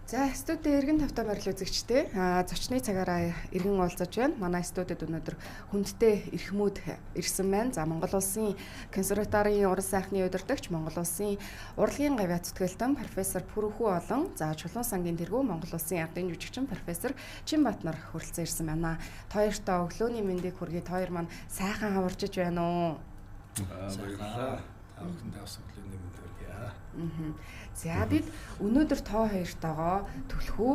За студид эргэн тавтай морил үзэгчтэй зочны цагаараа эргэн уулзаж байна. Манай студид өнөөдөр хүндтэй эрхмүүд ирсэн байна. За Монгол Улсын консерваторийн уран сайхны удирдагч, Монгол Улсын урлагийн гавьяа зүтгэлтэн профессор Пүрхүү олон, за Чулуун сангийн тэргүү Монгол Улсын ардын жүжигчин профессор Чинбат нар хүрэлцэн ирсэн байна. Хоёртоо өглөөний мэндийг хүргэе. Хоёр маань сайхан хаварчиж байна уу? Баярлалаа. Та өглөөний мэнд хүргэе. За бид өнөөдөр тоо хоёртойгоо түлхүү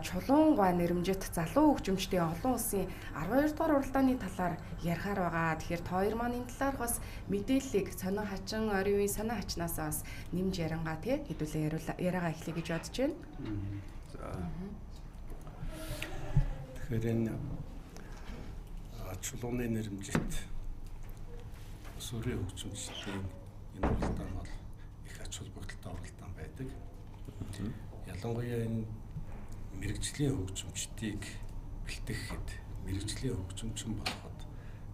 Чулуун гуай нэрмжит залуу хөгжимчдийн олон улсын 12 дугаар уралдааны талаар ярихаар байгаа. Тэгэхээр тоо хоёр маань энэ талаар бас мэдээллийг сонин хачин оройн санаа хачнаас бас нэмж ярангаа тий хэдүүлээ яриагаа эхлэе гэж бодож байна. За. Тэгэхээр энэ Чулууны нэрмжит сүрийн хөгжимчдийн энэ уралдаан бол их ач холбогдолтой уралдаан байдаг. Ялангуяа энэ мэрэгжлийн хөгжимчдийг бэлтгэхэд, мэрэгжлийн хөгжимчин болоход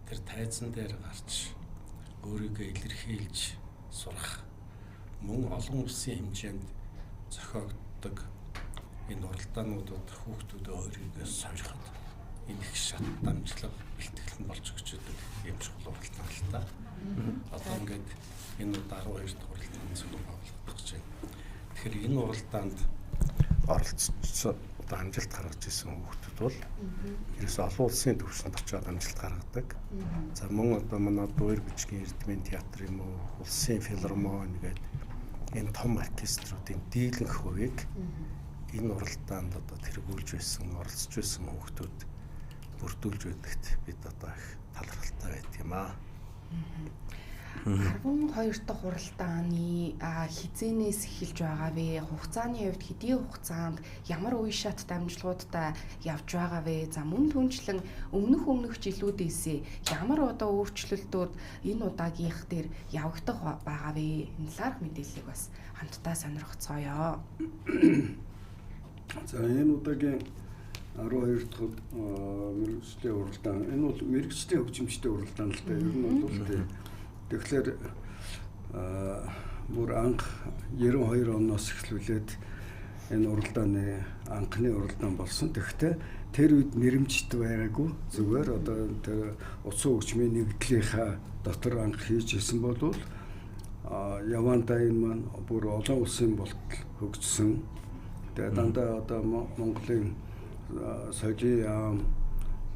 тэр тайзан дээр гарч өөрийгөө илэрхийлж сурах, мөн олон улсын хэмжээнд зохиогддог энэ уралдаануудад хүүхдүүдээ өөрийгөө сойрхоод энэ их шат дамжлага бэлтгэл нь болж өгч байгаа юм чухал уралдаан л та. Одоо ингээд энэ 12 дахь уралдааны зөвлөм байгуулах гэж байна. Тэгэхээр энэ уралдаанд оролцсон одоо амжилт гаргаж ирсэн хүүхдүүд бол ерөөсөө олон улсын түвшинд очиод амжилт гаргадаг. За мөн одоо манай Дуур бичгийн эрдмийн театр юм уу, улсын филармони гэдэг энэ том оркеструудын дийлэнх хувийг энэ уралдаанд одоо тэргүүлж байсан, оролцож байсан хүүхдүүд бүрдүүлж байдагт бид одоо их талархалтай байдаг юм аа. 12 дахь уралдааны хизээнээс эхэлж байгаа вэ? Хугацааны хувьд хэдийн хугацаанд ямар үе шат дамжлагуудтай явж байгаа вэ? За мөн түнчлэн өмнөх жилүүдээс ямар одоо өөрчлөлтүүд энэ удаагийнх дээр явагдах байгаа вэ? Энэ талаарх мэдээллийг бас хамтдаа сонирхцгоё. За энэ удаагийн 12 дахь мэрэгжлийн уралдаан. Энэ бол мэрэгжлийн хөгжимчдийн уралдаан л да. Ер нь бол тэгэхээр бүр анх 92 оноос эхлүүлээд энэ уралдааны анхны уралдаан болсон. Тэгэхдээ тэр үед нэрмжит байгаагүй. Зүгээр одоо тэр уцан хөгжмийн нэгдлийнхаа дотор анх хийж исэн болвол явандаа энэ маань бүр олон улсын болтол хөгжсөн. Тэгээ дандаа одоо Монголын соёлын яам,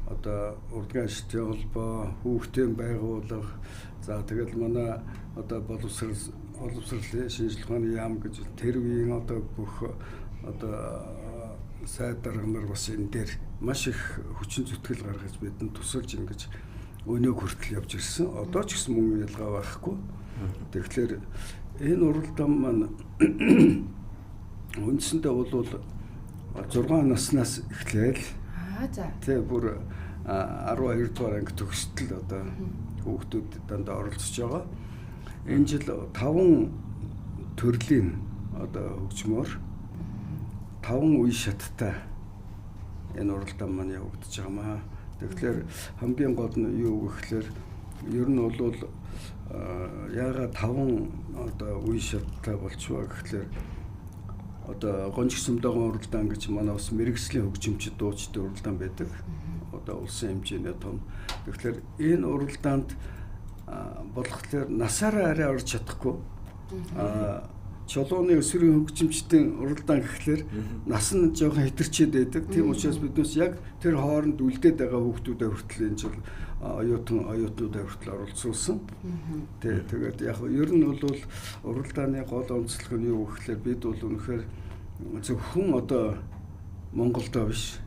одоо урлагийн ашигтын холбоо, хүүхдийн байгууллага, за тэгэл манай одоо боловсролын шинжилгээ ухааны яам гэж тэр үеийн одоо бүх одоо сайд дарга нар бас энэ дээр маш их хүчин зүтгэл гаргаж бидэнд тусалж ингэж өнөөг хүртэл явж ирсэн. Одоо ч гэсэн мөн ялгаа байхгүй. Тэгэхээр энэ уралдаан маань үндсэндээ бол 6 наснаас эхлээл тий бүр 12 дугаар анги төгсөлтөл одоо хүүхдүүд дандаа оролцож байгаа. Энэ жил 5 төрлийн одоо хөгжмөөр 5 үе шаттай энэ уралдаан маань явагдаж байгаамаа. Тэгэхээр хамгийн гол нь юу гэхээр ер нь бол яагаад 5 одоо үе шаттай болчихваа гэхээр одоо гонч сүмдэгэн уралдаан гэж манай бас мэрэгжлийн хөгжимчид дуучдын уралдаан байдаг. Одоо улсын хэмжээний том. Тэгэхээр энэ уралдаанд болохоор насаараа арай орж чадахгүй. Чулууны өсвөрийн хөгжимчдийн уралдаан гэхлээр нас нь жоохон хэтэрчээд байдаг. Тийм учраас биднээс яг тэр хооронд үлдээд байгаа хүүхдүүдэд хүртэл энэ жил оюутнуудаа хүртэл оролцуулсан. Тэгээд яг ер нь бол уралдааны гол онцлог нь юу гэхлээр бид бол үнэхээр зөвхөн одоо Монголдоо биш.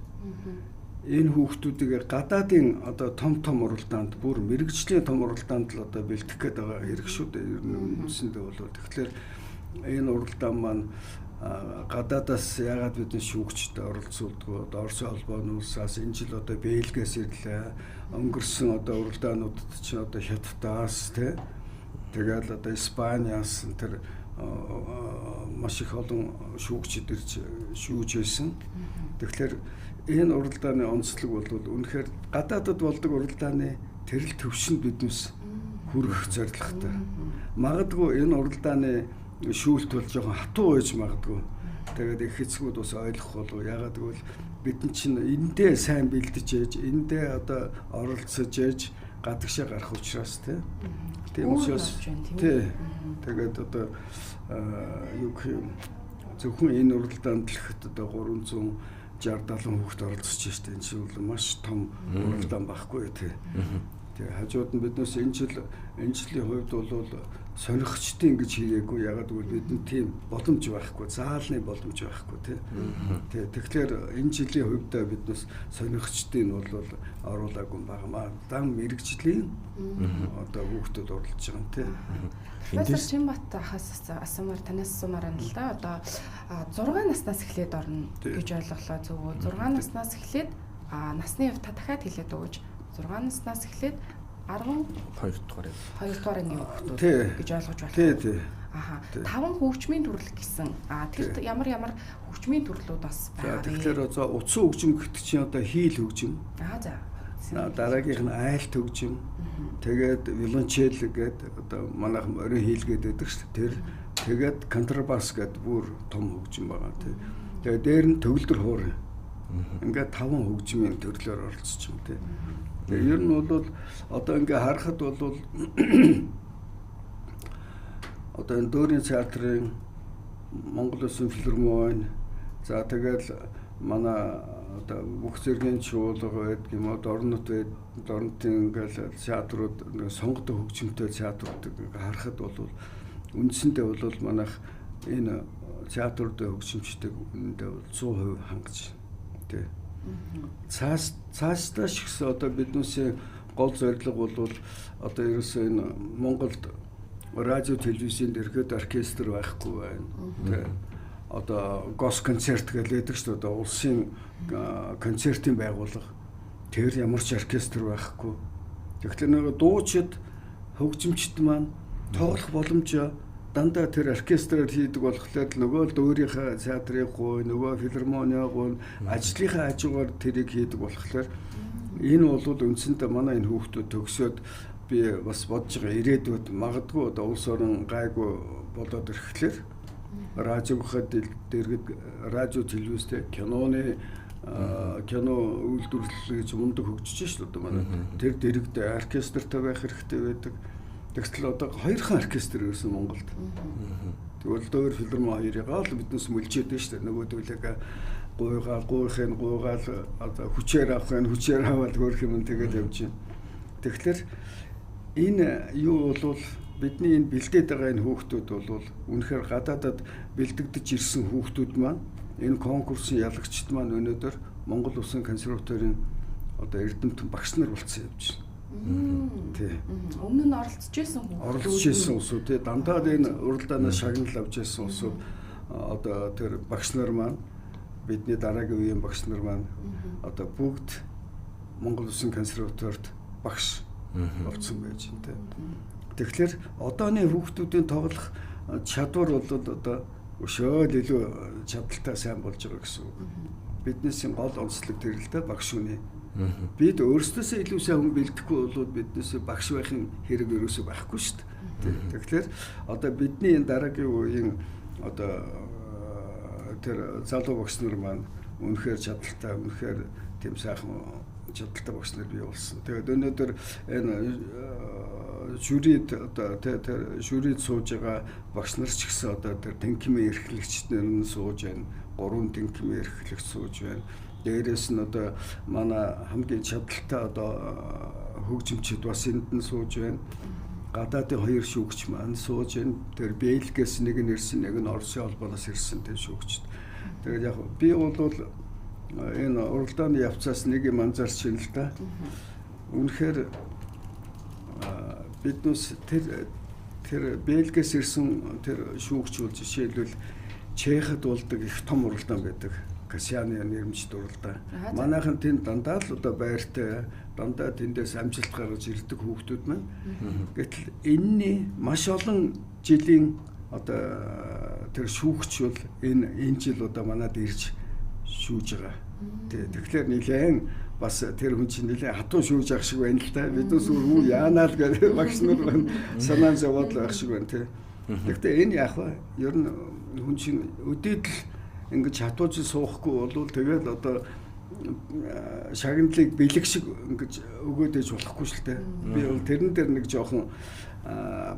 Энэ хүүхдүүдийг гадаадын одоо том уралдаанд, бүр мэрэгжлийн том уралдаанд л одоо бэлтгэх гээд байгаа хэрэг шүү дээ. Ер нь үндсэндээ бол тэгэхээр энэ уралдаан маань гадаадаас яагаад бидний шүүгчтэй оролцуулдаг вэ? Орос улбаны улсаас энэ жил одоо Бельгиас ирлээ. Өнгөрсөн одоо уралдаануудад ч одоо Хятадаас тэгэл одоо Испаниас тэр маш их олон шүүгчид ирж шүүж байсан. Тэгэхээр энэ уралдааны онцлог бол үнэхээр гадаадад болдог уралдааны тэрл төвшөнд биднээс хүрэх зорилготой. Магадгүй энэ уралдааны шүүлт бол жоохон хатуу байж магадгүй. Тэгээд их эцгүүд бас ойлгох болов. Ягаад гэвэл бид чинь эндээ сайн бэлдэж ээж, эндээ одоо оролцож ээж гадагшаа гарах учраас тийм учраас тэгээд одоо юу гэх юм зөвхөн энэ уралдаанд л ихэд одоо 360-70 хүүхэд оролцож штэ энэ чинь бол маш том уралдаан байхгүй тий. Тэгээ хажууд нь биднээс энэ жилийн хувьд бол сонирхчдын гэж хийгээгүй. Ягаад гэвэл бидэнд тийм боломж байхгүй, заалны боломж байхгүй тий. Тэгэхээр энэ жилийн хувьд биднээс сонирхчдын бол оруулаагүй байнамаа. Дан мэрэгжлийн одоо хүүхдүүд оролцож байгаа юм тий. Профессор Чинбат ахаас асуумаар танаас асуумаар байна л да. Одоо 6 наснаас эхлээд орно гэж ойлголоо зөв үү? 6 наснаас эхлээд насны хувьд та дахиад хэлээд өгөөч. 6 наснаас эхлээд 2 дугаар ангийн хүүхдүүд гэж ойлгож байна. Тий. Аха. 5 хөгжмийн төрөл гэсэн. Тэр ямар хөгжмийн төрлүүд бас байгаа. Тэгэхээр утсан хөгжим гэдэг чинь одоо хийл хөгжим. За. Дараагийнх нь айлт хөгжим. Тэгээд виолончел гэдэг одоо манайхан орон хийлгээд байдаг шүү дээ. Тэгээд контрабас гэдэг бүр том хөгжим байгаа тий. Тэгээд дээр нь төгөлдөр хуур. Ингээд 5 хөгжмийн төрлөөр оролцож юм тий. Тэгээд ер нь бол одоо ингээд харахад бол одоо энэ Дөрийн театрын Монгол Улсын филармони за тэгээд манай одоо бүх зэргийн чуулга байдаг юм уу дорнотын ингээл театрууд сонгодог хөгжимтэй театрууд харахад бол үндсэндээ бол манайх энэ театруудын хөгжимчдэг үндэ 100% хангаж тий. Цаашдаа ч гэсэн одоо биднээс гол зорилго бол одоо ерөөсөө энэ Монголд радио телевизэнд ирэхэд оркестр байхгүй байна. Тэ. Одоо гос концерт гэдэг шүү дээ. Одоо улсын концертын байгууллага. Тэр ямар ч оркестр байхгүй. Тэгэхээр нэг дуучид хөгжимчд маань тоглох боломжоо дандаа тэр оркестрээр хийдэг болохоор нөгөө л өөрийнхөө театрын гоо, нөгөө филармоны гоо ажлынхаа хажуугаар тэрийг хийдэг болохоор энэ бол үндсэндээ манай энэ хүүхдүүд төгсөөд би бас бодож байгаа ирээдүйд магадгүй одоо улс орон гайгүй болоод ирэхлээр радиогоход дэргэд радио телевизтэй кино үйлдвэрлэл гэж мундаг хөгжиж шүү дээ манай. Тэр дэрэгдээ оркестртэй байх хэрэгтэй байдаг. Тэгтэл одоо 2хан оркестр ирсэн Монголд. Тэгвэл дөр филармон 2-ыг л биднээс мүлжээд байна шүү дээ. Нөгөөдөлөг гуйгаал одоо хүчээр аваад хөрөх юм тэгээд явж байна. Тэгэхээр энэ юу бол бидний энэ бэлдээд байгаа энэ хүүхдүүд бол үнэхээр гадаадад бэлдэгдэж ирсэн хүүхдүүд маань энэ конкурсын ялагчид маань өнөөдөр Монгол Улсын консерваторийн одоо эрдэмтэн багш нар болсон явж байна. Тий. Өмнө нь оролцож байсан улсууд тий дандаа энэ уралдаанаас шагнал авч байсан улсууд одоо тэр багш нар маань бидний дараагийн үеийн багш нар маань одоо бүгд Монгол Улсын консерваторт багш болсон байж байна тий. Тэгэхээр одооны хүүхдүүдийн тоглох чадвар бол одоо өшөөл илүү чадaltaй сайн болж байгаа гэсэн үг. Биднээс гол онцлог тэр л дээ багш үний. Бид өөрсдөөсөө илүү сайн хүн бэлдэхгүй бол биднээс багш байхын хэрэг ерөөсөө байхгүй шүү дээ. Тэгэхээр одоо бидний энэ дараагийн үеийн одоо тэр залуу багш нар маань үнэхээр чадaltaй, үнэхээр тийм сайхан чадaltaй багш нар бий болсон. Тэгээд өнөөдөр энэ жюрид одоо тэр жюрид сууж байгаа багш нар ч гэсэн одоо тэр тэнхимийн эрхлэгчдэр нь сууж байна. 3 тэнхимийн эрхлэгч сууж байна. Дээрээс нь одоо манай хамгийн чадaltaй одоо хөгжимчид бас энд нь сууж байна. Гадаадын 2 шүүгч маань сууж байна. Тэр Бельгиэс нэг нь ирсэн, нэг нь Оросын холбооноос ирсэн тэр шүүгчд. Тэгээд яг би бол энэ уралдааны явцаас нэг юм анзаарч байна л да. Үнэхээр биднээс тэр Бельгиэс ирсэн тэр шүүгч бол жишээлбэл Чехад болдог их том уралдаан байдаг. Касианы нэрмжид уралдаан. Манайхан тэнд дандаа л одоо байртай дандаа тэндээс амжилт гаргаж ирдэг хүүхдүүд маань. Гэтэл энэний маш олон жилийн одоо тэр шүүгч бол энэ жил одоо манад ирж шүүж байгаа. Тэгэхээр нэлээд бас тэр хүн чинь нэлээд хатуу шүүж авах шиг байна л да. Бидээс юу яанаа л гэдэг багш нар санаа зовоод л байх шиг байна тий. Гэхдээ энэ яг ба ер нь хүн чинь өдөөдөл ингэж хатууж суухгүй болвол тэгээд одоо шагналыг бэлэг шиг ингэж өгөөд ээж болохгүй шүү дээ. Би бол тэрэн дээр нэг жоохон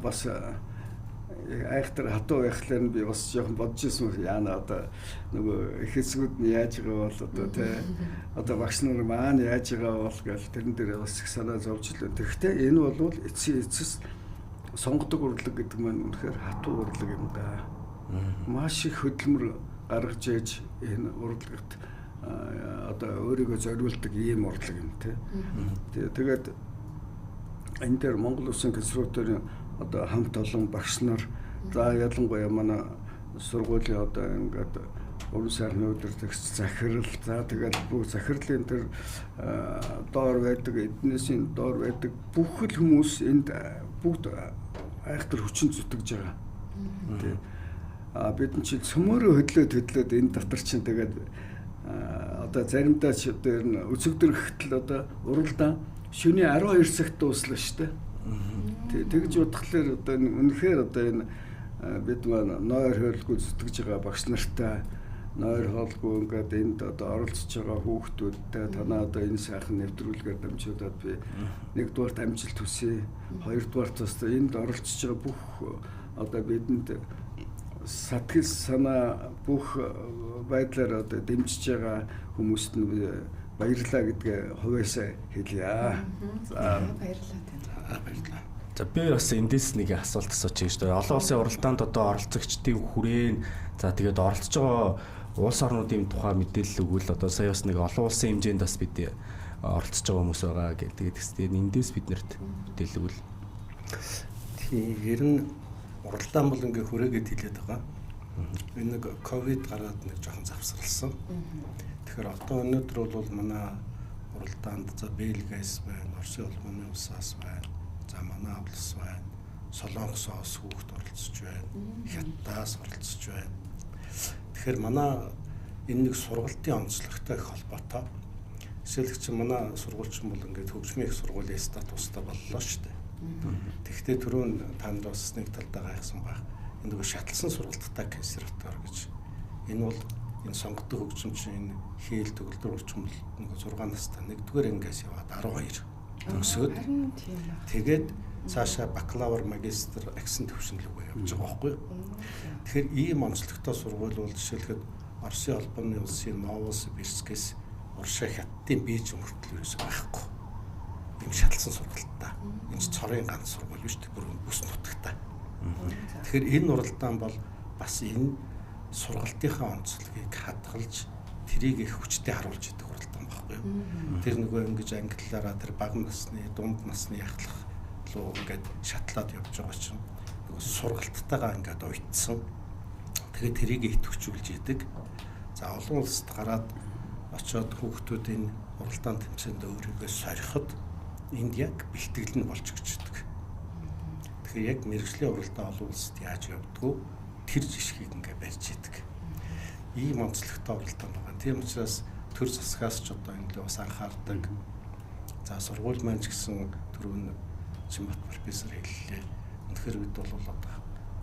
бас айхтар хатуу байхлаар нь би бас жоохон бодож ирсэн яана одоо нөгөө их хэсгүүд нь яаж байгаа бол одоо тий одоо багш нар маань яаж байгаа бол гэл тэрэн дээр бас их санаа зовж илээ. Тэгэхдээ энэ бол эцэс сонгодог урлаг гэдэг маань үнэхээр хатуу урлаг юм да. Маш их хөдөлмөр гаргаж ээж энэ урлагт одоо өөрийгөө зориулдаг ийм урлаг юм тий. Тэгээд энэ дээр Монгол Улсын консерваторийн одоо хамт олон багш нар за ялангуяа манай сургуулийн одоо ингээд уран сайхны өдөр төгс захирал за тэгээд бүх захирлын тэр доор байдаг эднээсийн доор байдаг бүх л хүмүүс энд бүгд айхтар хүчин зүтгэж байгаа. Тий. Бид нь чи цөмөөрөө хөдлөөд энэ дотор чинь тэгээд одоо заримдаа ч одоо энэ өсөгдөр гэхтэл одоо уралдаан шөнийн 12 цагт дуслаа шүү дээ. Тэгж бодглохлоор одоо үнэхээр одоо энэ бид маань нойр хойлгүй зүтгэж байгаа багш нартай нойр хоолгүй ингээд энд одоо оролцож байгаа хүүхдүүдтэй танаа одоо энэ сайхан нэвтрүүлгээр дамжуулаад би нэгдүгээрт амжилт хүсье. Хоёрдугаарт бас энд оролцож байгаа бүх одоо бидэнд сэтгэл санаа бүх байдлаар одоо дэмжиж байгаа хүмүүст нь баярлалаа гэдгээ хувьяасаа хэлье. За баярлалаа тань. Баярлалаа. За би бас эндээс нэг асуулт асуучих гэж байна. Олон улсын уралдаанд одоо оролцогчдын хүрээн за тэгээд оролцож байгаа улс орнуудын тухай мэдээлэл өгвөл одоо сая бас нэг олон улсын хэмжээнд бас бид оролцож байгаа хүмүүс байгаа гэдэг. Тэгээд эндээс биднэрт мэдээлэл өгвөл. Тийм ер нь уралдаан бол ингээ хүрээгээд хэлээд байгаа. Энэ нэг ковид гараад нэг жоохон завсарлсан. Тэгэхээр одоо өнөөдөр бол манай уралдаанд за Бельгиас байна, Оросын улманы улсаас байна, за манай улс байна, Солонгосоос хүүхд оролцож байна, Хятадаас оролцож байна. Тэгэхээр манай энэ нэг сургалтын онцлогтой их холбоотой. Жишээлбэл чи манай сургуульчин бол ингээд хөгжмийн их сургуулийн статустай боллоо шүү дээ. Тэгэхдээ түрүүн та нар бас нэг талдаа гайхсан байх. Энэ нэг шатлсан сургалттай консерватор гэж. Энэ бол энэ сонгогдсон хөгжимчин хийл төгөлдөр урчмал нэг 6 настай 1-р ангиас яваад 12 төгсөөд тэгээд цаашаа бакалавр, магистр, агсын төвшин рүүгээ явж байгаа байхгүй. Тэгэхээр ийм онцлогтой сургууль бол жишээлхэд Оросын улбаны улсын Новосибирскээс Оршаа хятадын Бээжин хүртэл ерөөсөй байхгүй. Ийм шатлсан сургалттай. Энэ цорын ганц сургууль биш бүр бүс нутагтай. Тэгэхээр энэ уралдаан бол бас энэ сургалтынхаа онцлогийг хадгалж тэрийг их хүчтэй харуулж идэг уралдаан байхгүй юу. Тэр нөгөө ингэж англиараа тэр бага насны, дунд насны ахлах руу ингээд шатлаад явж байгаа чинь нөгөө сургалттайгаа ингээд уйтсан. Тэгээд тэрийг идэвхжүүлж идэг. За олон улсад гараад очиод хүүхдүүдийн уралдаан тэмцээнд өөрийгөө сориход энд яг бэлтгэл нь болж өгчдөг. Тэгэхээр яг мэргэжлийн уралдаан олон улсад яаж явдггүй тэр жишгийг ингээ барьж идэг. Ийм онцлогтой уралдаан байгаа. Тийм учраас төр засгаас ч одоо энэ л бас анхаардаг. За сургууль маань ч гэсэн түрүүн Чимбат профессор хэллээ. Үнэхээр бид бол одоо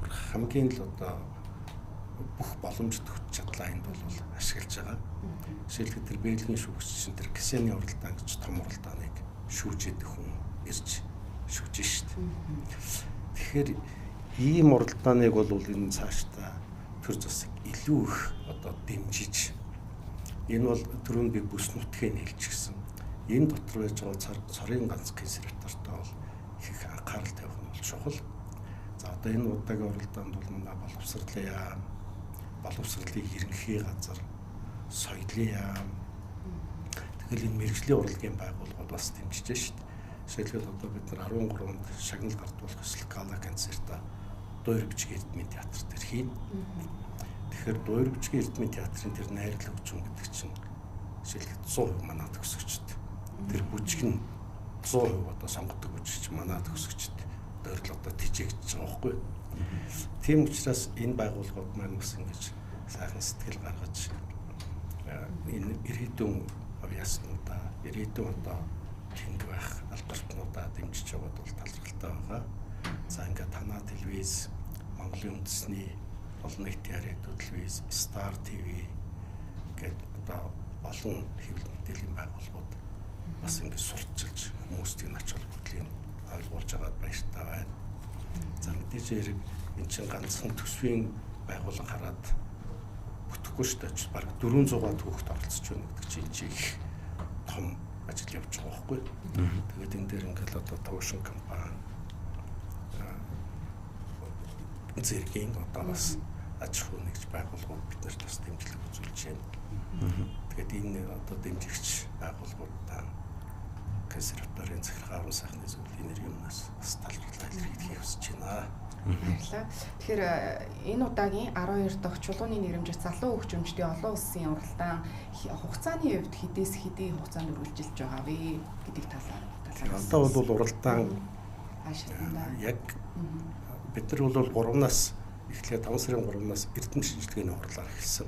хамгийн л одоо бүх боломжит хүч чадлаа энд бол ашиглаж байгаа. Жишээлбэл тэр Бельгийн шүүгччин тэр Ксени уралдаан гэж том уралдааныг шүүж идэх хүн ирж шүүж шít. Тэгэхээр ийм уралдааныг бол энэ цаашдаа төр засаг илүү их одоо дэмжиж энэ бол түрүүн би бүс нутгийг хэлчихсэн. Энэ дотор байж байгаа цорын ганц консерватортой бол их анхаарал тавих нь бол чухал. За одоо энэ удаагийн уралдаанд бол манай боловсролын ерөнхий газар, соёлын яам, тэгэл энэ мэргэжлийн урлагийн байгууллагууд бас дэмжиж шít. Жишээлбэл одоо бид нар 13-нд шагнал гардуулах ёслол гала концерта Дуурайбжгийн Эрдмийн театр дээр хийн. Тэгэхээр Дуурайбжгийн Эрдмийн театрын тэр найрлал хөгжим гэдэг чинь жишээлбэл 100% манай төгсөгчд. Тэр бүжиг нь 100% одоо сонгодог бүжигч манай төгсөгчд дөөрл одоо тижээгдэж байгаа байхгүй. Тийм учраас энэ байгууллагууд маань бас ингэж сайхан сэтгэл гаргаж энэ ирээдүйн авьяаснуудаа, ирээдүйн одоо тэнд байх албартнуудаа дэмжиж яваад бол талархалтай байгаа. За ингээд танаа телевиз, Монголын үндэсний олон нийтийн радио телевиз, Star TV, гээд одоо олон хэвлэл мэдээллийн байгууллагууд бас ингэ сурталчилж хүмүүстийн ач холбогдлыг ойлгуулж байгаад баяртай байна. За мэдээж хэрэг энэ чинь ганцхан төсвийн байгууллага хараад бүтэхгүй шүү дээ. Бараг 400-аад хүүхэд оролцож байна гэдэг чинь их том ажил явж байгаа байхгүй. Тэгээд энэ дээр ингээл одоо туушин компани зэргийн одоо бас аж ахуй нэгж байгууллагууд биднэрт бас дэмжлэг үзүүлж байна. Тэгээд энэ одоо дэмжигч байгууллагуудаа консерваторийн захиргаа агуулгын сайхны зөвлөлийн юмнаас бас талбарлаа илэрхийлэхийг хүсэж байна. Баярлалаа. Тэгэхээр энэ удаагийн 12 дахь чулууны нэрэмжит залуу хөгжимчдийн олон улсын уралдаан хугацааны хувьд хэдээс хэдийн хугацаанд үргэлжилж байгаа вэ гэдэг талаар. Одоо бол уралдаан яг бид нар бол 3-наас эхлээд 5 сарын 3-наас эрдэм шинжилгээний хурлаар эхэлсэн.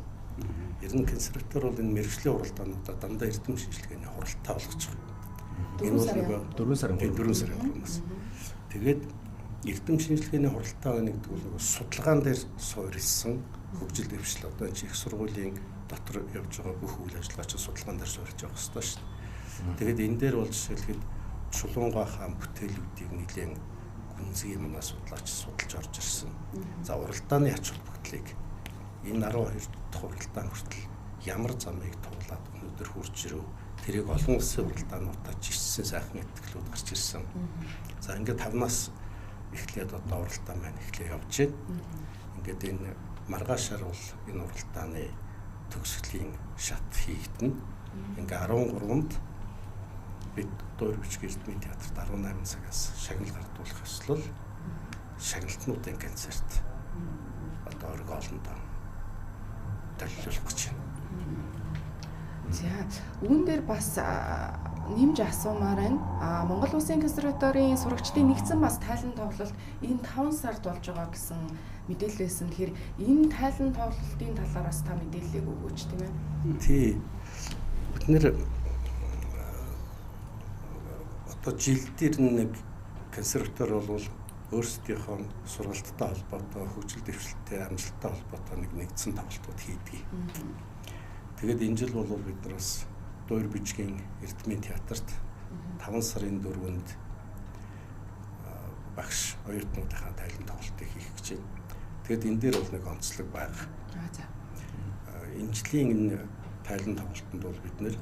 Ер нь консерватор бол энэ мэргэжлийн уралдаануудаа дандаа эрдэм шинжилгээний хуралтай болгож байгаа. Энэ бол 4 сарын 3-наас. Тэгээд эрдэм шинжилгээний хуралтай нэг гэдэг бол судалгаан дээр суурилсан хөгжил дэвшил одоо энэ их сургуулийн дотор явж байгаа бүх үйл ажиллагаа чинь судалгаан дээр суурилж явах хэрэгтэй шүү дээ. Тэгээд энэ дээр бол жишээлхэд чулуунгаа хаан бүтээлүүдийг нэлээд гүнзгий манай судлаач судалж орж ирсэн. За уралдааны ач холбогдлыг энэ 12 дахь уралдаан хүртэл ямар замыг туулаад өнөөдөр хүрч ирв. Тэрийг олон улсын уралдаануудад жишсэн сайхан ихтгэлүүд гарч ирсэн. За ингээд 5-наас эхлээд одоо уралдаан маань эхлэе явж байна. Ингээд энэ маргаашаар бол энэ уралдааны төгсгөлийн шат хийгдэнэ. Ингээд 13-нд бид Дуур бичгийн эрдмийн театрт 18 цагаас шагнал гардуулах ёслол шагналтнуудын концерт одоо ориг олондоо төлөвлөх гэж байна. За үүн дээр бас нэмж асуумаар байна. Монгол Улсын консерваторийн сурагчдын нэгдсэн бас тайлан тоглолт энэ 5 сард болж байгаа гэсэн мэдээлэл байсан. Тэгэхээр энэ тайлан тоглолтын талаар бас та мэдээллийг өгөөч тийм ээ. Тий. Бид нэр одоо жил дээр нэг консерватор бол өөрсдийнхөө сургалттай холбоотой хөгжил дэвшилттэй амжилттай холбоотой нэгдсэн тоглолтууд хийдэг. Тэгээд энэ жил бол бид нар бас Дуур бичгийн эрдмийн театрт 5 сарын 4-нд багш оюутнуудынхаа тайлан тоглолтыг хийх гэж байна. Тэгээд энэ дээр бол нэг онцлог байгаа. Энэ жилийн энэ тайлан тоглолтод бол бид нэр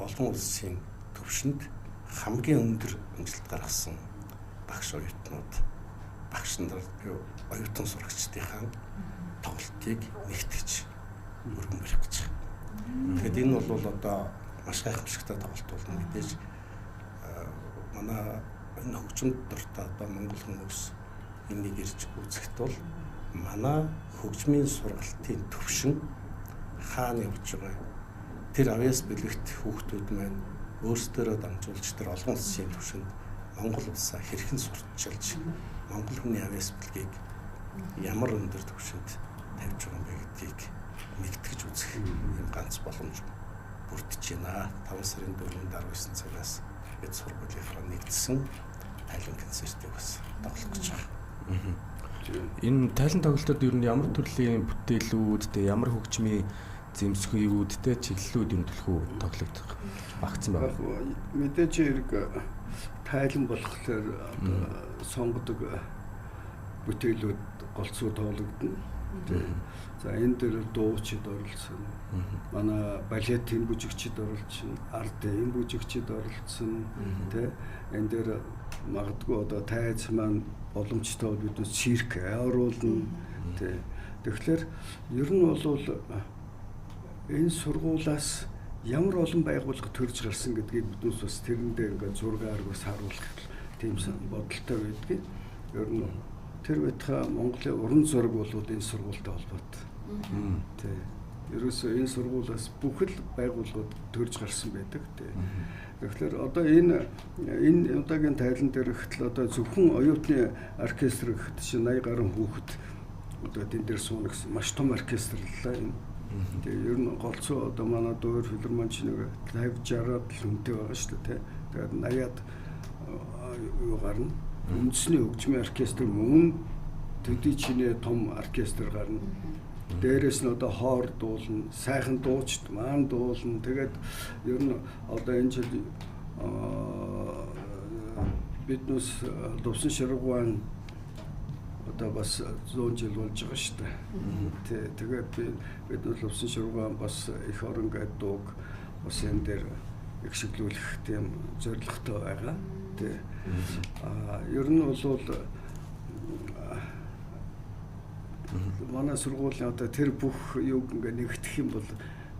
олон улсын төвшөнд хамгийн өндөр амжилт гаргасан багш оюутнууд багш нар оюутан сурагчдынхаа тоглолтыг нэгтгэж өргөн барих гэж байна. Тэгэхээр энэ бол одоо маш гайхамшигтай тоглолт болно. Мэдээж манай энэ хөгжимд дуртай одоо монгол хүмүүс энийг ирж үзэхэд бол манай хөгжмийн сургалтын төвшин хаана явж байгаа. Тэр авьяас бэлэгт хүүхдүүд маань өөрсдөө дамжуулж тэр олон улсын төвшөнд Монгол улсаа хэрхэн сурталчилж монгол хүний авьяас бэлгийг ямар өндөр төвшөнд тавьж байгаа юм бэ гэдгийг нэгтгэж үзэх юм ганц боломж бүрдэж байна. 5 сарын 4-нд 19 цагаас бид сургуулийнхаа нэгдсэн тайлан концертыг бас тоглох гэж байна. Энэ тайлан тоглолтод ер нь ямар төрлийн бүтээлүүд, ямар хөгжмийн зэмсгүйүүдтэй чиглэлүүд юм төлхөө тоглогдох багцсан байна. Мэдээж хэрэг тайлан болохоор сонгодог бүтээлүүд голцоо тоологдно. За энэ дээр дуучид оролцсон. Манай балетын бүжигчид оролцсон, ардын бүжигчид оролцсон. Тэ энэ дээр магадгүй одоо тайз маань боломжтой бид цирк оруулна. Тэ тэгэхээр ер нь бол энэ сургуулиас ямар олон байгууллага төрж гарсан гэдгийг биднээс бас тэрэндээ ингээд зургаар бас харуулах тийм бодолтой байдгийг. Ер нь тэр байтугай Монголын уран зураг болоод энэ сургуультай холбоотой. Тэ. Ерөөсөө энэ сургуулиас бүх л байгууллагууд төрж гарсан байдаг. Тэ. Тэгэхээр одоо энэ удаагийн тайлан дээр ихтэл одоо зөвхөн оюутны оркестр гэхэд чинь 80 гаруй хүүхэд одоо энэ дээр сууна гэсэн маш том оркестрлаа энэ. Тэгээ ер нь голцоо одоо манай Дуур филармонч нэг 50-60-аад л хүнтэй байгаа шүү дээ. Тэгээд 80-аад юу гарна. Үндэсний хөгжмийн оркестр мөн төдий чинээ том оркестр гарна. Дээрээс нь одоо хоор дуулна, сайхан дуучид маань дуулна. Тэгээд ер нь одоо энэ жил биднес Лувсан ширгуун одоо бас 100 жил болж байгаа шүү дээ. Тэгээд бид Лувсан ширгуун бас их орон гэдэг дууг бас энэ дээр ихшиглүүлэх тийм зорилготой байгаа. Ер нь бол манай сургуулийн одоо тэр бүх юуг ингээ нэгтгэх юм бол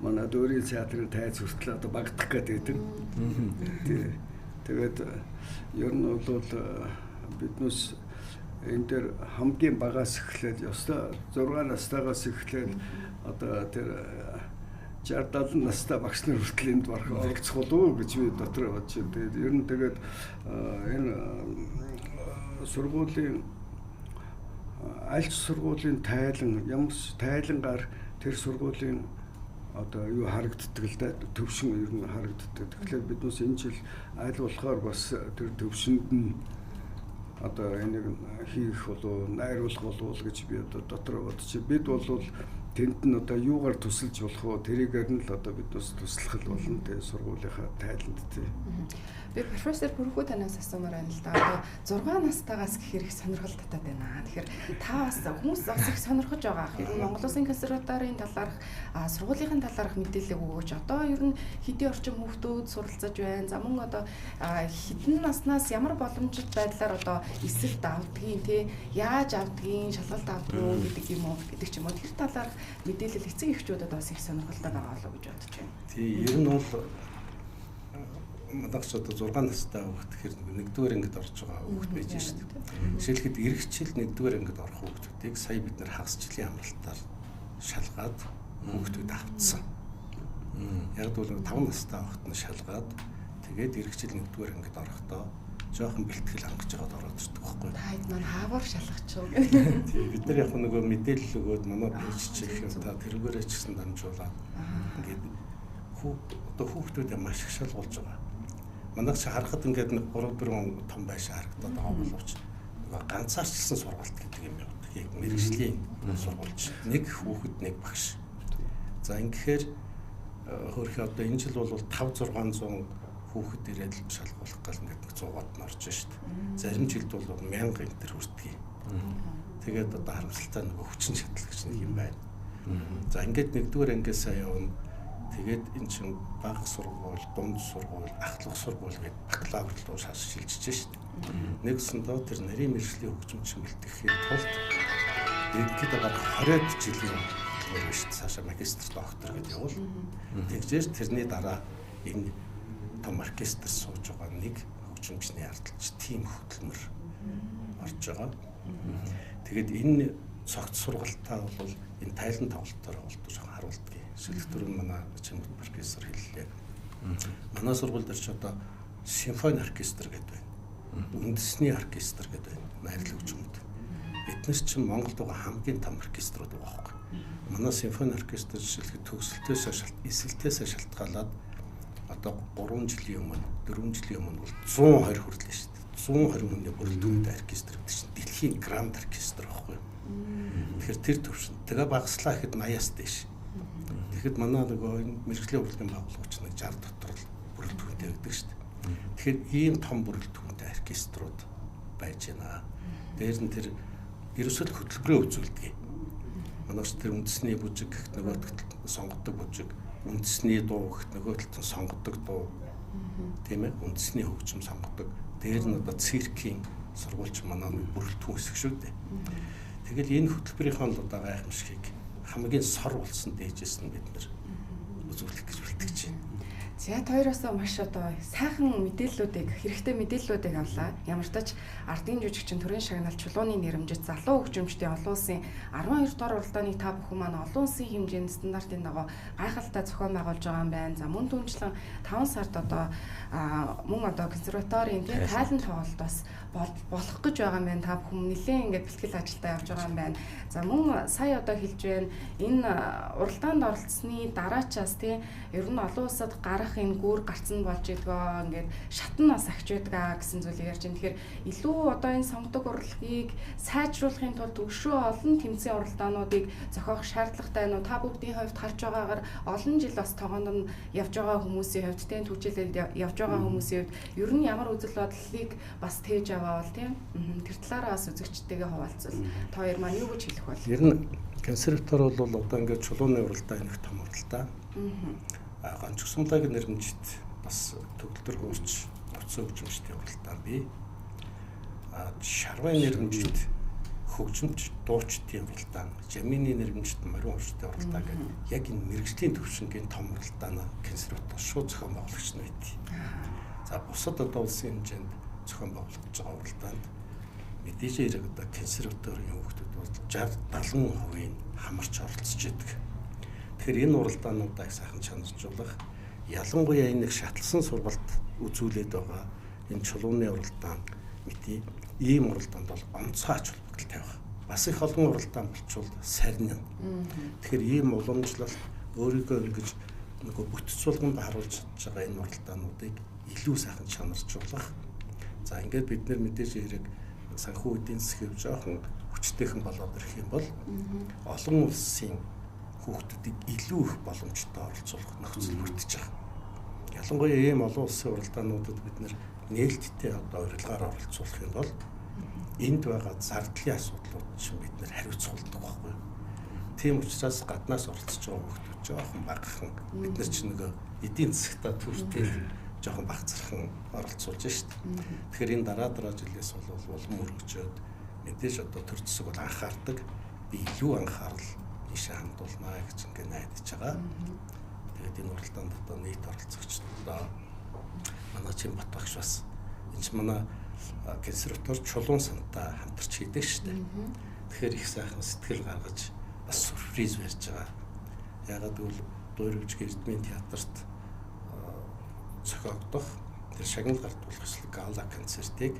манай Дөрийн театрын тайз хүртэл одоо багдах гэдэг. Тэгээд ер нь бол биднес энэ дээр хамгийн багаас эхлээд ёстой 6 настайгаас эхлээд одоо тэр 60-70 настай багш нар хүртэл энд барах оролцох болов уу гэж би дотор бодож байна. Тэгээд ер нь тэгээд энэ сургуулийн аль ч сургуулийн тайлан ямар тайлангаар тэр сургуулийн одоо юу харагддаг л да төвшин ер нь харагддаг. Тэгэхээр биднээс энэ жил аль болохоор бас тэр төвшөнд нь одоо энийг хийх болов найруулах болов гэж би одоо дотор бодож байна. Бид бол тэнд нь одоо юугаар тусалж болох вэ? Тэрийгээр нь л одоо биднээс туслах болно те сургуулийнхаа тайланд те. Би профессор Бүрхүү танаас асуумаар байна л да. Одоо 6 настайгаас гэхээр их сонирхол татаад байна. Тэгэхээр та бас хүмүүс бас их сонирхож байгаа. Ер нь Монгол Улсын консерваторийн талаарх, сургуулийн талаарх мэдээлэл өгөөч. Одоо ер нь хэдийн орчим хүүхдүүд суралцаж байна. За мөн одоо хэдэн наснаас ямар боломжит байдлаар одоо эсэлт авдгийг те яаж авдгийг, шалгалт авдгийг гэдэг юм уу гэдэг ч юм уу. Тэр талаарх мэдээлэл эцэг эхчүүдэд бас их сонирхолтой байгаа болов гэж бодож байна. Тий, ер нь бол мадагч одоо 6 настай хүүхэд тэгэхээр нэгдүгээр ангид орж байгаа хүүхэд байж шүү дээ. Жишээлхэд эх жил нэгдүгээр ангид орох хүүхдүүдийг сая бид нэр хагас жилийн амралтаар шалгаад хүүхдүүд авцсан. Яг бол 5 настай хүүхэд нь шалгаад тэгээд эх жил нэгдүгээр ангид орохдоо жоохон бэлтгэл хангаж байгаад ороод ирдэг байхгүй. Таад маань хаавар шалгах ч юм. Тийм бид нар яг нөгөө мэдээлэл өгөөд манай пэйж чих юм та тэрүүгээрээ ч гэсэн дамжуулаад ингээд одоо хүүхдүүдэд маш их шалгуулж байгаа. Манайх чи харахад ингээд 3-4 том байшаа харагдаад байгаа боловч ганцаарчлсан сургалт гэдэг юм байна. Яг мэрэгжлийн сургуульч. Нэг хүүхэд нэг багш. За ингэхээр хөөрхий одоо энэ жил бол 5-600 хүүхэд ирээд шалгуулах гал ингээд 100-аад нь орж шít. Зарим жилд бол 1000 энэ төр хүртгий. Тэгээд одоо харамсалтай нөгөө хүчин шатал гэж нэг юм байна. За ингээд нэгдүгээр ангиас сая явна. Тэгээд эн чин бага сургууль, дунд сургууль, ахлах сургууль гэдэг бакалавр руу шилжиж шít. Нэгсэндээ тэр нарийн мэргэжлийн хөгжимчин бэлтгэхийн тулд ерөнхийдөө бараг 20 жилийн хөтөлбөр шít. Цаашаа магистр, доктор гэдэг явуул. Тэгжээс тэрний дараа энэ том оркестр сууж байгаа нэг хөгжимчний ардалж тийм хөтөлмөр орж байгаа. Тэгээд энэ цогц сургалтаа бол энэ тайлан тоглолтоор болдог харуулдаг. Шилдэгтэр нь манай чимд профессор хэллээ. Манай сургууль дээр ч одоо симфони оркестр гэдэг байна. Үндэсний оркестр гэдэг байна. Найрал хөгжмөд. Эднээс чинь Монголд байгаа хамгийн том оркеструуд байгаа байхгүй. Манай симфони оркестр жишээлбэл эсэлтээс шалтгаалаад одоо 3 жилийн өмнө 4 жилийн өмнө бол 120 хүрлээ шүү дээ. 120 хүний бүрэлдэхүүнтэй оркестр гэдэг чинь дэлхийн гранд оркестр байхгүй. Тэгэхээр тэр төвшин тэгээ багаслаа гэхэд 80-аас дээш. Тэгэхэд манай нөгөө мэргэжлийн урлагийн байгууллагч нэг 60 дотор л бүрэлдэхүүнтэй байдаг шүү дээ. Тэгэхээр ийм том бүрэлдэхүүнтэй оркеструуд байж байна. Дээр нь тэр ерөөсөө хөтөлбөрөө үзүүлдэг. Манайч тэр үндэсний бүжиг гэх нөгөөдөлд сонгодог бүжиг, үндэсний дуу гэх нөгөөдөлд сонгодог дуу. Тийм ээ, үндэсний хөгжим сонгодог. Дээр нь одоо циркийн сургуульч манай бүрэлдэхүүн хэсэг шүү дээ. Тэгэл энэ хөтөлбөрийнхөө л одоо гайхамшигыг хамгийн сор болсон дээжээс нь бид нэр үзүүлэх гэж бэлтгэж байна. За хоёроос маш одоо сайхан мэдээллүүдийг хэрэгтэй мэдээллүүдийг авлаа. Ямар ч тач ардын жүжигчин төрийн шагналт чулууны нэрэмжит залуу хөгжимчдийн олон улсын 12 дугаар уралдааны та бүхэн маань олон улсын хэмжээнд стандартын дагуу гайхалтай зохион байгуулж байгаа юм байна. За мөн түнчлэн 5 сард одоо мөн одоо консерваторийн тийм тайлан тоглолтоос болох гэж байгаа юм байна. Та бүхэн нэлээд ингээд бэлтгэл ажилдаа явж байгаа юм байна. За мөн сая одоо хэлж байна энэ уралдаанд оролцсны дараачаас тийм ер нь олон улсад гарах бах энэ гүр гарцсан болж идэгөө ингээд шатн бас агч байдаг гэсэн зүйлийг ярьж байна. Тэгэхээр илүү одоо энэ сонгодог урлагийг сайжруулахын тулд өшөө олон тэмцээн уралдаануудыг зохиох шаардлагатай нь та бүгдийн хувьд харж байгаагаар олон жил бас тогоонд нь явж байгаа хүмүүсийн хувьд тийм түвшээлэлд явж байгаа хүмүүсийн хувьд ер нь ямар үзэл бодлыг бас тээж аваа бол тийм тэр талаараа бас үзэгчтэйгээ хуваалцвал та хоёр маань юу гэж хэлэх бол? Ер нь консерватор бол одоо ингээд чулууны уралдаан нэг том уралдаан. Ганцсуулаг нэрмжит бас төгөлдөр хөрч ноцсон хөгжимчдийн уралдаан бий. Шарвай нэрмжит хөгжимч дуучдын уралдаан, жамины нэрмжит морин урчдын уралдаан гэдэг яг энэ мэрэгжлийн төвшингийн том уралдаан консерватор шууд зохион байгуулагч нь байд. За бусад одоо улсын хэмжээнд зохион байгуулагдж байгаа уралдаанд мэдээж хэрэг одоо консерваторын хүүхдүүд бол 60-70% хамарч оролцож идэг. Тэгэхээр энэ уралдаануудаа их сайхан чанаржуулах, ялангуяа энэ их шатлсан сургалт үзүүлээд байгаа энэ чулууны уралдаан мэдээ ийм уралдаанд бол онцгой ач холбогдол тавих. Бас их олон уралдаан болчвол сарнина. Тэгэхээр ийм уламжлалт өөрийгөө ингэж нөгөө бүтц болгонд харуулж чадж байгаа энэ уралдаануудыг илүү сайхан чанаржуулах. За ингээд бид нэр мэдээж хэрэг санхүү эдийн засгийн жоохон хүчтэйхэн болоод ирэх юм бол олон улсын хүүхдүүдийг илүү их боломжтой оролцуулах нөхцөл бүрдэж байгаа. Ялангуяа ийм олон улсын уралдаануудад бид нээлттэй одоо урилгаар оролцуулах юм бол энд байгаа зардлын асуудлууд чинь бид хариуцах болдог байхгүй. Тийм учраас гаднаас оролцож байгаа хүүхдүүд жоохон багахан бид нар чинь нөгөө эдийн засгтаа төртөө жоохон багцархан оролцуулж шít. Тэгэхээр энэ дараа жилээс бол улам өргөжөөд мэдээж одоо төр зэсэг бол анхаардаг. Би илүү анхаарал ийшээ хандуулнаа гэж ингээ найдаж байгаа. Тэгээд энэ уралдаанд одоо нийт оролцогч одоо манай Чимбат багш бас энэ ч манай консерватор чулуун сантаа хамтарч хийдэг шít. Тэгэхээр их сайхан сэтгэл гаргаж бас сюрприз барьж байгаа. Ягаад гэвэл Дуурайгч Эрдмийн театрт зохиогдох тэр шагнал гартуулах эсрэг гала концертыг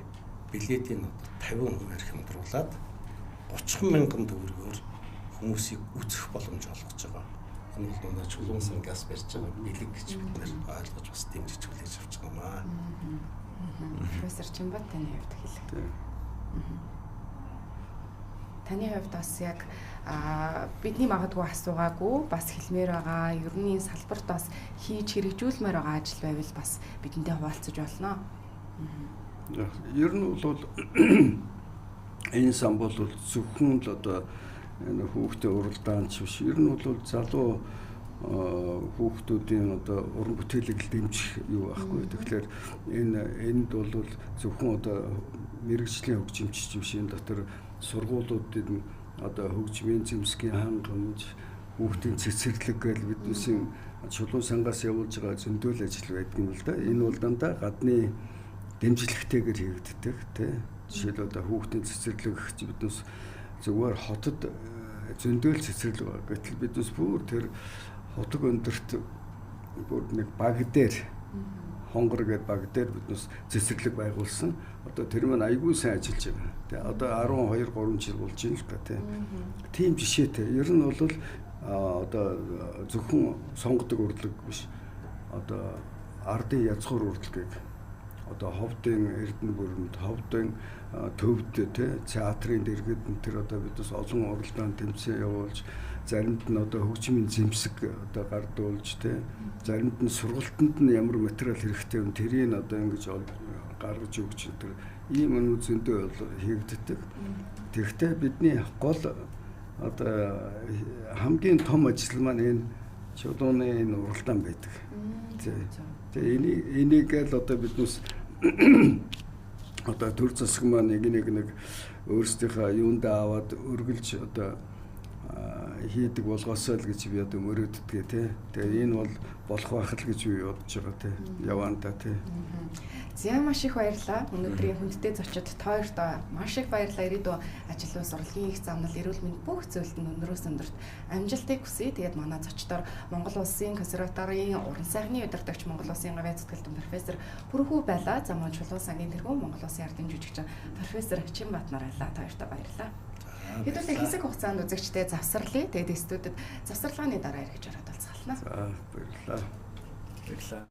билетийн 50% хямдруулаад 30,000 төгрөгөөр хүмүүсийг үзэх боломж олгож байгаа. Энэ бол манай чулуун сангаас барьж байгаа бэлэг гэж бид нэр ойлгож бас дэмжиж хүлээж авч байгаа юм аа. Профессор Чимбат таны хувьд хэлээ. Таны хувьд бас яг бидний магадгүй асуугаагүй бас хэлмээр байгаа. Ер нь энэ салбарт бас хийж хэрэгжүүлмээр байгаа ажил байвал бас бидэнтэй хуваалцаж болно. Ер нь бол энэ сан бол зөвхөн л одоо энэ хүүхдээ уралдаанч биш. Ер нь бол залуу хүүхдүүдийн одоо уран бүтээлийг дэмжих юу байхгүй. Тэгэхээр энд бол зөвхөн одоо мэрэгжлийн хөгжимч биш. Энэ дотор сургуулиудын одоо хөгжмийн зэмсгийн хангамж, хүүхдийн цэцэрлэг гэл биднээсийн чулуун сангаас явуулж байгаа зөндөл ажил байдаг юм л да. Энэ бол дандаа гадны дэмжлэгтэйгээр хийгддэг тий. Жишээл одоо хүүхдийн цэцэрлэг гэж биднээс зүгээр хотод зөндөл цэцэрлэг байгаа. Гэтэл биднээс бүр тэр хотог өндөрт бүр нэг баг дээр хонгор гэдэг баг дээр биднээс цэцэрлэг байгуулсан. Одоо тэр маань айгүй сайн ажиллаж байгаа. Тэ одоо 12-3 жил болж байна л та тийм жишээтэй. Ер нь бол одоо зөвхөн сонгодог урлаг биш. Одоо ардын язгуур урлагийг одоо ховдын Эрдэнэ бүрэнд, ховдын төвд театрын дэргэд тэр одоо бидээс олон уралдаан тэмцээн явуулж, заримд нь одоо хөгжмийн зэмсэг одоо гардуулж заримд нь сургалтанд нь ямар материал хэрэгтэй юм тэрийг одоо ингэж гаргаж өгч тэр ийм өнөө зөндөө хийгддэг. Тэгэхдээ бидний гол одоо хамгийн том ажил маань энэ чулууны энэ уралдаан байдаг. Тэгээ энийг л одоо биднээс одоо төр засаг маань нэг өөрсдийнхөө юундаа аваад өргөлж одоо хийдэг болгоосоо л гэж би одоо мөрөөддөг тий. Тэгээ энэ бол болох байх л гэж би бодож байгаа тий. Яваанда тий. За маш их баярлалаа. Өнөөдрийн хүндтэй зочид та хоёрт маш их баярлалаа. Ирээдүйн ажил бус урлагийн их замнал эрүүл мэнд бүх зүйлд нь өнөөс өндөрт амжилтыг хүсье. Тэгээд манай зочдоор Монгол Улсын консерваторийн уран сайхны удирдагч Монгол Улсын гавьяа зүтгэлтэн профессор Хүрхүү байлаа. За манай чулуун сангийн тэргүүн Монгол Улсын ардын жүжигчин профессор Чимбат нар байлаа. Та хоёрт баярлалаа. Хэдүүлээ хэсэг хугацаанд үзэгчтэй завсарлаа. Тэгээд студид завсарлагын дараа эргэж ороод уулзгалаа. За баярлалаа. Баярлалаа.